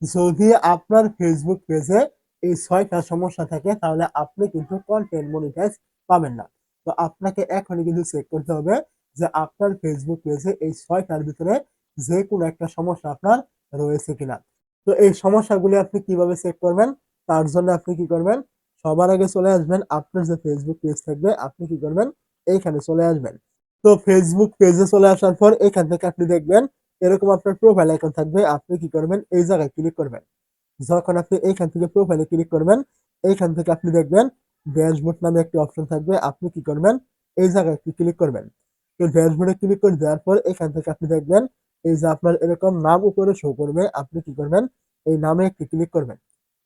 যদি আপনার ফেসবুক পেজে এই ৬টা সমস্যা থাকে তাহলে আপনি কিন্তু কনটেন্ট মনিটাইজ পাবেন না। তো আপনাকে এখনই কিন্তু চেক করতে হবে যে আপনার ফেসবুক পেজে এই ৬টার ভিতরে যেকোনো একটা সমস্যা আপনার রয়েছে কিনা। তো এই সমস্যাগুলি আপনি কিভাবে চেক করবেন? তার জন্য আপনি কি করবেন? সবার আগে চলে আসবেন আপনার যে ফেসবুক পেজ থাকবে আপনি কি করবেন? এইখানে চলে আসবেন। তো ফেসবুক পেজে চলে আসার পর এখান থেকে আপনি দেখবেন এরকম আপনার প্রোফাইল আইকন থাকবে। আপনি কি করবেন? এই জায়গায় ক্লিক করবেন। যখন আপনি এইখান থেকে প্রোফাইলে ক্লিক করবেন, এইখান থেকে আপনি দেখবেন ড্যাশবোর্ড নামে একটি অপশন থাকবে। আপনি কি করবেন? এই জায়গায় একটি ক্লিক করবেন। তো ড্যাশবোর্ডে ক্লিক করে দেওয়ার পর এখান থেকে আপনি দেখবেন এই যে আপনার এরকম নাম উপরে শো করবে। আপনি কি করবেন? এই নামে একটি ক্লিক করবেন।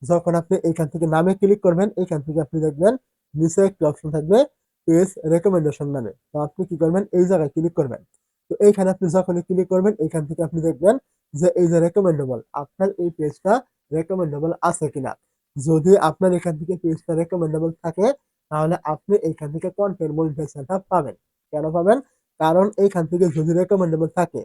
যখন আপনি এইখান থেকে নামে ক্লিক করবেন, এইখান থেকে আপনি দেখবেন নিচে একটি অপশন থাকবে পেজ রেকমেন্ডেশন নামে। তো আপনি কি করবেন? এই জায়গায় ক্লিক করবেন। তো এইখানে আপনি যখনই ক্লিক করবেন, এইখান থেকে আপনি দেখবেন যে এই যে রেকমেন্ডেবল, আপনার এই পেজটা রেকমেন্ডেবল আছে কিনা। যদি আপনার এখান থেকে পেজটা রেকমেন্ডেবল থাকে তাহলে আপনি এইখান থেকে কন্টেন্ট মনিটাইজেশনটা পাবেন। কেন পাবেন? কারণ এইখান থেকে যদি রেকমেন্ডেবল থাকে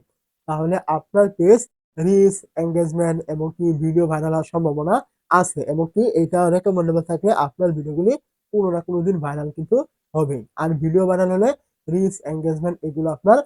তাহলে আপনার পেজ রিচ, এঙ্গেজমেন্ট এবং কি ভিডিও ভাইরাল হওয়ার সম্ভাবনা আছে এবং কি এটা রেকমেন্ডেবল থাকলে আপনার ভিডিওগুলি কোনো না কোনো দিন ভাইরাল কিন্তু হবেই। আর ভিডিও ভাইরাল হলে রিচ, এঙ্গেজমেন্ট এগুলো আপনার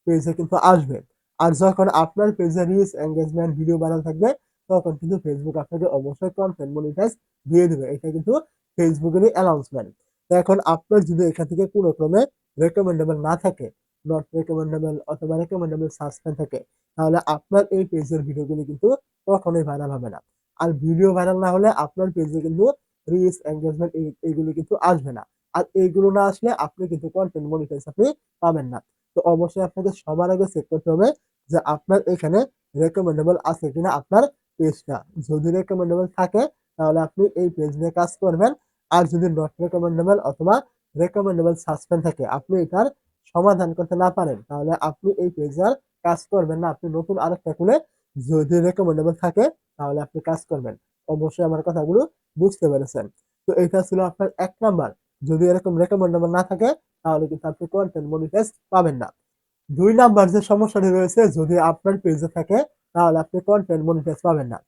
পেজে কিন্তু আসবে। আর যখন আপনার পেজে রিচ, এঙ্গেজমেন্ট, ভিডিও ভাইরাল থাকবে তখন কিন্তু ফেসবুক আপনাকে অবশ্যই কন্টেন্ট মনিটাইজ দিয়ে দিবে। এটা কিন্তু ফেসবুকেরই অ্যানাউন্সমেন্ট। তো এখন আপনার যদি এখান থেকে কোনো ক্রমে রেকমেন্ডেবল না থাকে, নট রেকমেন্ডেবল অথবা রেকমেন্ডেবল সাসপেন্ড থাকে তাহলে আপনার এই পেজের ভিডিওগুলি কিন্তু কখনোই ভাইরাল হবে না। আর ভিডিও ভাইরাল না হলে আপনার পেজে কিন্তু রিচ, এঙ্গেজমেন্ট এইগুলো কিন্তু আসবে না। আর এইগুলো না আসলে আপনি কিন্তু কন্টেন্ট মনিটাইজ আপনি পাবেন না। তো অবশ্যই আপনাকে সবার আগে চেক করতে হবে যে আপনার এখানে রেকমেন্ডেবল আছে কিনা আপনার পেজটা। যদি রেকমেন্ডেবল থাকে তাহলে আপনি এই পেজ নিয়ে কাজ করবেন। আর যদি নট রেকমেন্ডেবল অথবা রেকমেন্ডেবল সাসপেন্ড থাকে আপনি এটার সমাধান করতে না পারেন তাহলে আপনি এই পেজে আর কাজ করবেন না। আপনি নতুন আরেকটা খুলে যদি রেকমেন্ডেবল থাকে তাহলে আপনি কাজ করবেন। অবশ্যই আমার কথাগুলো বুঝতে পেরেছেন। তো এটা ছিল আপনার ১ নাম্বার। যদি এরকম রেকমেন্ডেবল না থাকে তাহলে কিন্তু আপনি কন্টেন্ট মনিটাইজ পাবেন না। ২ নাম্বার যে সমস্যাটি রয়েছে যদি আপনার পেজে থাকে তাহলে আপনি কন্টেন্ট মনিটাইজ পাবেন না।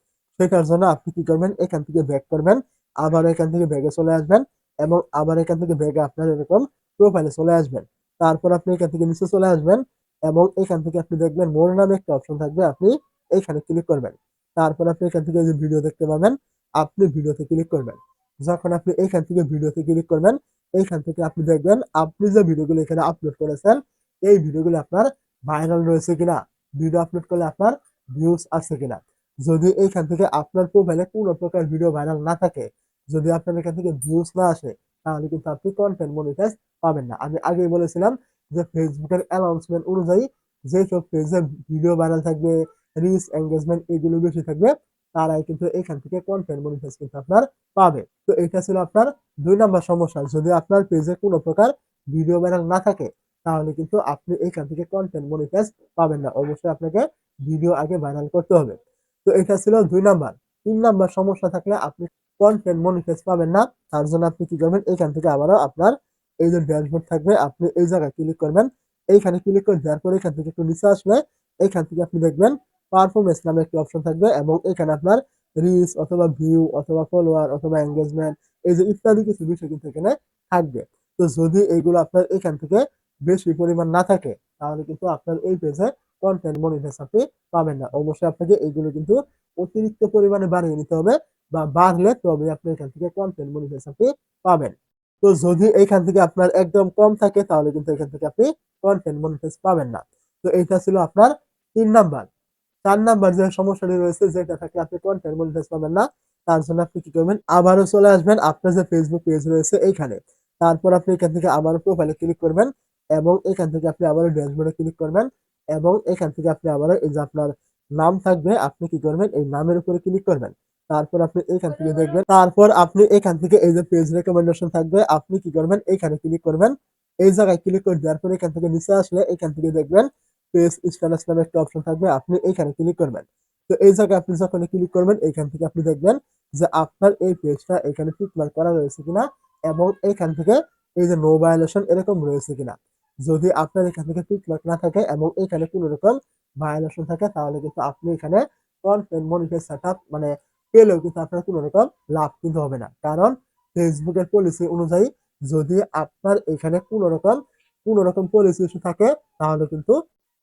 সেটার জন্য আপনি কি করবেন? এখান থেকে ব্যাক করবেন। আবার এখান থেকে ব্যাকে চলে আসবেন এবং আবার এখান থেকে ব্যাকে আপনার এরকম প্রোফাইলে চলে আসবেন। তারপর আপনি এখান থেকে নিচে চলে আসবেন এবং এখান থেকে আপনি দেখবেন মোর নামে একটা অপশন থাকবে। আপনি এইখানে ক্লিক করবেন। তারপর আপনি এখান থেকে যে ভিডিও দেখতে পাবেন, আপনি ভিডিওতে ক্লিক করবেন। যখন আপনি এইখান থেকে ভিডিওতে ক্লিক করবেন, এইখান থেকে আপনি দেখবেন আপনি যে ভিডিওগুলো এখানে আপলোড করেছেন এই ভিডিওগুলো আপনার ভাইরাল রয়েছে কিনা, ভিডিও আপলোড করলে আপনার ভিউজ আছে কিনা। যদি এইখান থেকে আপনার প্রোফাইলে কোনো প্রকার ভিডিও ভাইরাল না থাকে, যদি আপনার এখান থেকে ভিউজ না আসে তাহলে কিন্তু আপনি কন্টেন্ট মনিটাইজ পাবেন না। আমি আগেই বলেছিলাম যে ফেসবুকের অ্যানাউন্সমেন্ট অনুযায়ী যেসব পেজে ভিডিও ভাইরাল থাকবে, রিচ, এঙ্গেজমেন্ট এগুলো বেশি থাকবে তারাই কিন্তু এখান থেকে কন্টেন্ট মনিটাইজ কিন্তু আপনার পাবে। তো এটা ছিল আপনার ২ নাম্বার সমস্যা। যদি আপনার পেজে কোনো প্রকার ভিডিও ভাইরাল না থাকে তাহলে কিন্তু আপনি এখান থেকে কন্টেন্ট মনিটাইজ পাবেন না। অবশ্যই আপনাকে ভিডিও আগে ভাইরাল করতে হবে। তো এটা ছিল ২ নাম্বার। ৩ নাম্বার সমস্যা থাকলে আপনি কন্টেন্ট মনিটাইজ পাবেন না। তার জন্য আপনি কি করবেন? এখান থেকে আবারও আপনার এই যে ড্যাশবোর্ড থাকবে আপনি এই জায়গায় ক্লিক করবেন। এইখানে ক্লিক করে দেওয়ার পরে এখান থেকে একটু নিচে আসলে এখান থেকে আপনি দেখবেন পারফরম্যান্স নামে একটি অপশন থাকবে এবং এখানে আপনার রিচ অথবা ভিউ অথবা ফলোয়ার অথবা এনগেজমেন্ট এই যে ইত্যাদি কিছু বিষয় কিন্তু এখানে থাকবে। তো যদি এইগুলো আপনার এখান থেকে বেশি পরিমাণ না থাকে তাহলে কিন্তু আপনার এই পেজে কন্টেন্ট মনিটাইজ আপনি পাবেন না। অবশ্যই আপনাকে এইগুলো কিন্তু অতিরিক্ত পরিমাণে বাড়িয়ে নিতে হবে বা বাড়লে তবে আপনি এখান থেকে কন্টেন্ট মনিটাইজ আপনি পাবেন। তো যদি এইখান থেকে আপনার একদম কম থাকে তাহলে কিন্তু এখান থেকে আপনি কন্টেন্ট মনিটাইজ পাবেন না। তো এইটা ছিল আপনার ৩ নাম্বার। ৪ নাম্বার যে সমস্যাটি রয়েছে যেটা থাকলে আপনি কন্টেন্ট মনিটাইজ পাবেন না তার জন্য আপনি কি করবেন? আবারও চলে আসবেন আপনার যে ফেসবুক পেজ রয়েছে এইখানে। তারপর আপনি এখান থেকে আবারও প্রোফাইলে ক্লিক করবেন এবং এখান থেকে আপনি আবারও ড্যাশবোর্ডে ক্লিক করবেন এবং এখান থেকে আপনি আবারও এই যে আপনার নাম থাকবে আপনি কি করবেন? এই নামের উপরে ক্লিক করবেন। তারপর আপনি এখান থেকে দেখবেন তারপর আপনি এখান থেকে এই যে পেজ রেকমেন্ডেশন থাকবে আপনি কি করবেন? এইখানে ক্লিক করবেন। এই জায়গায় ক্লিক করে দেওয়ার পরে এখান থেকে নিচে আসলে এখান থেকে দেখবেন পেজ স্ট্যাটাস নামে একটা অপশন থাকবে আপনি এইখানে ক্লিক করবেন। তো এই জায়গায় আপনি যখন ক্লিক করবেন এইখান থেকে আপনি দেখবেন যে আপনার এই পেজটা এখানে টিক মার্ক করা রয়েছে কিনা এবং এখান থেকে এই যে নো ভায়োলেশন এরকম রয়েছে কিনা। যদি আপনার এখান থেকে টিক মার্ক না থাকে এবং এখানে কোনো রকম ভায়োলেশন থাকে তাহলে কিন্তু আপনি এখানে কনটেন্ট মনিটাইজ সেটআপ মানে পেলেও কিন্তু আপনার কোনো রকম লাভ কিন্তু হবে না। কারণ ফেসবুকের পলিসি অনুযায়ী যদি আপনার এখানে কোনো রকম পলিসি ইস্যু থাকে তাহলে কিন্তু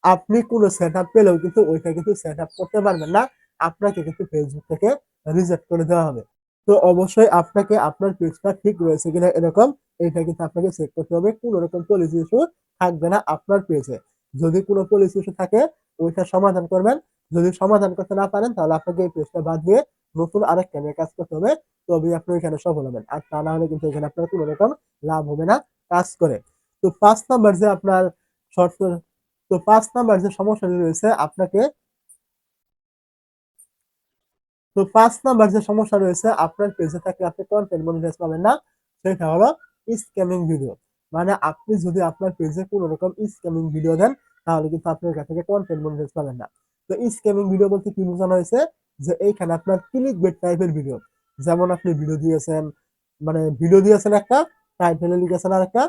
আপনি কোনো সেটআপ পেলেও কিন্তু ওইটা কিন্তু সেটআপ করতে পারবেন না। আপনাকে কিন্তু ফেসবুক থেকে রিজেক্ট করে দেওয়া হবে। তো অবশ্যই আপনাকে আপনার পেজটা ঠিক রয়েছে কিনা এরকম এটা কিন্তু আপনাকে চেক করতে হবে। কোনো রকম পলিসি ইস্যু থাকবে না আপনার পেজে। যদি কোনো পলিসি ইস্যু থাকে ওইটা সমাধান করবেন। যদি সমাধান করতে না পারেন তাহলে আপনাকে এই পেজটা বাদ দিয়ে নতুন আরেকটা নিয়ে কাজ করতে হবে। তবেই আপনি এখানে সফল হবেন। আর তা না হলে কিন্তু এখানে আপনার কোনো রকম লাভ হবে না কাজ করে। তো ৫ নাম্বার যে আপনার শর্ত তো ৫ নাম্বার যে সমস্যাটি রয়েছে আপনাকে তো ৫ নাম্বার যে সমস্যা রয়েছে আপনার পেজে থাকলে আপনি কনটেন্ট মনিটাইজ পাবেন না। সেটা হলো স্ক্যামিং ভিডিও। মানে আপনি যদি আপনার পেজে কোনো রকম স্ক্যামিং ভিডিও দেন তাহলে কিন্তু আপনি এখান থেকে কনটেন্ট মনিটাইজ পাবেন না। তো স্ক্যামিং ভিডিও বলতে কি বোঝানো হয়েছে? যে এইখানে আপনার ক্লিকবেট টাইপের ভিডিও। যেমন আপনি ভিডিও দিয়েছেন একটা, টাইটেলে লিখেছেন আরেকটা,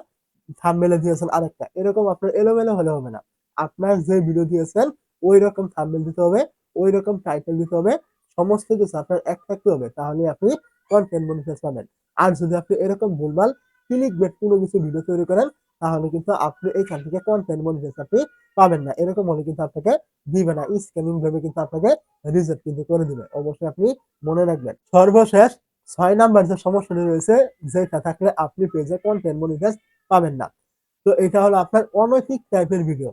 থাম্বনেইলে দিয়েছেন আরেকটা। এরকম আপনার এলোমেলো হলে হবে না। আপনার যে ভিডিও দিয়েছেন ঐরকম থাম্বনেইল দিতে হবে, ঐরকম টাইটেল দিতে হবে। সমস্ত কিছু আপনার এক থাকতে হবে। তাহলেই আপনি কনটেন্ট মনিটাইজ পাবেন। আর যদি আপনি এরকম ভুলভাল ক্লিকবেট কোনো কিছু ভিডিও তৈরি করেন তাহলে কিন্তু আপনি এইখান থেকে কনটেন্ট মনিটাইজ আপনি পাবেন না। এরকম হলে কিন্তু আপনাকে দিবে না। স্ক্যামিং ভেবে কিন্তু আপনাকে রিজেক্ট কিন্তু করে দিবে। অবশ্যই আপনি মনে রাখবেন। সর্বশেষ ৬ নাম্বার যে সমস্যাটি রয়েছে যেটা থাকলে আপনি পেজে কনটেন্ট মনিটাইজ পাবেন না। তো এটা হলো আপনার অনৈতিক টাইপের ভিডিও।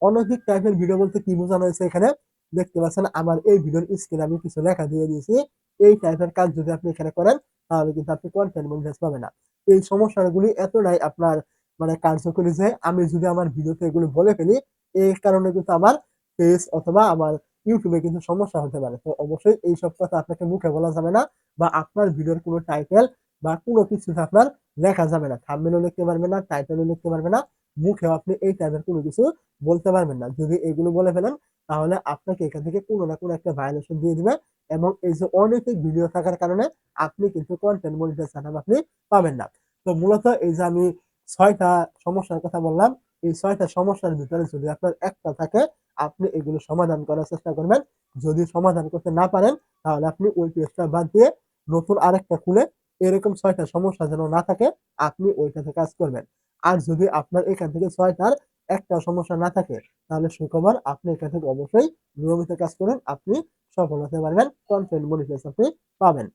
অনৈতিক টাইপের ভিডিও বলতে কি বোঝানো হয়েছে এখানে? দেখতে পাচ্ছেন আমার এই ভিডিওর স্ক্রিনে আমি কিছু লেখা দিয়ে দিয়েছি। এই টাইপের কাজ যদি আপনি এখানে করেন তাহলে কিন্তু আপনি কনটেন্ট মনিটাইজ পাবেন না। এই সমস্যাগুলি এতটাই আপনার মানে কার্যকরী যে আমি যদি আমার ভিডিওতে এগুলো বলে ফেলি এই কারণে কিন্তু আমার পেজ অথবা আমার ইউটিউবে কিন্তু সমস্যা হতে পারে। তো অবশ্যই এইসব কথা আপনাকে মুখে বলা যাবে না বা আপনার ভিডিওর কোনো টাইটেল বা কোনো কিছুতে আপনার লেখা যাবে না। থাম্বনেইলও লিখতে পারবেন না, টাইটেলও লিখতে পারবেন না। মুখেও আপনি এই টাইপের কোনো কিছু বলতে পারবেন না। যদি এগুলো বলে ফেলেন তাহলে আপনাকে এখান থেকে কোনো না কোনো একটা ভায়োলেশন দিয়ে দিবে এবং এই যে অনৈতিক ভিডিও থাকার কারণে আপনি কিন্তু কনটেন্ট মনিটাইজেশন আপনি পাবেন না। তো মূলত এই যে আমি ৬ টা সমস্যার কথা বললাম, এই ৬ টা সমস্যার ভিতরে যদি আপনার একটা থাকে আপনি এগুলো সমাধান করার চেষ্টা করবেন। যদি সমাধান করতে না পারেন তাহলে আপনি ওই পেজটা বাদ দিয়ে নতুন আরেকটা খুলে এরকম ৬ টা সমস্যা যেন না থাকে আপনি ওইটাতে কাজ করবেন। আর যদি আপনার এখান থেকে ৬ টার একটাও সমস্যা না থাকে তাহলে সুখবর আপনি এখান থেকে অবশ্যই নিয়মিত কাজ করুন। আপনি সফল হতে পারবেন। কনটেন্ট মনিটাইজ আপনি পাবেন।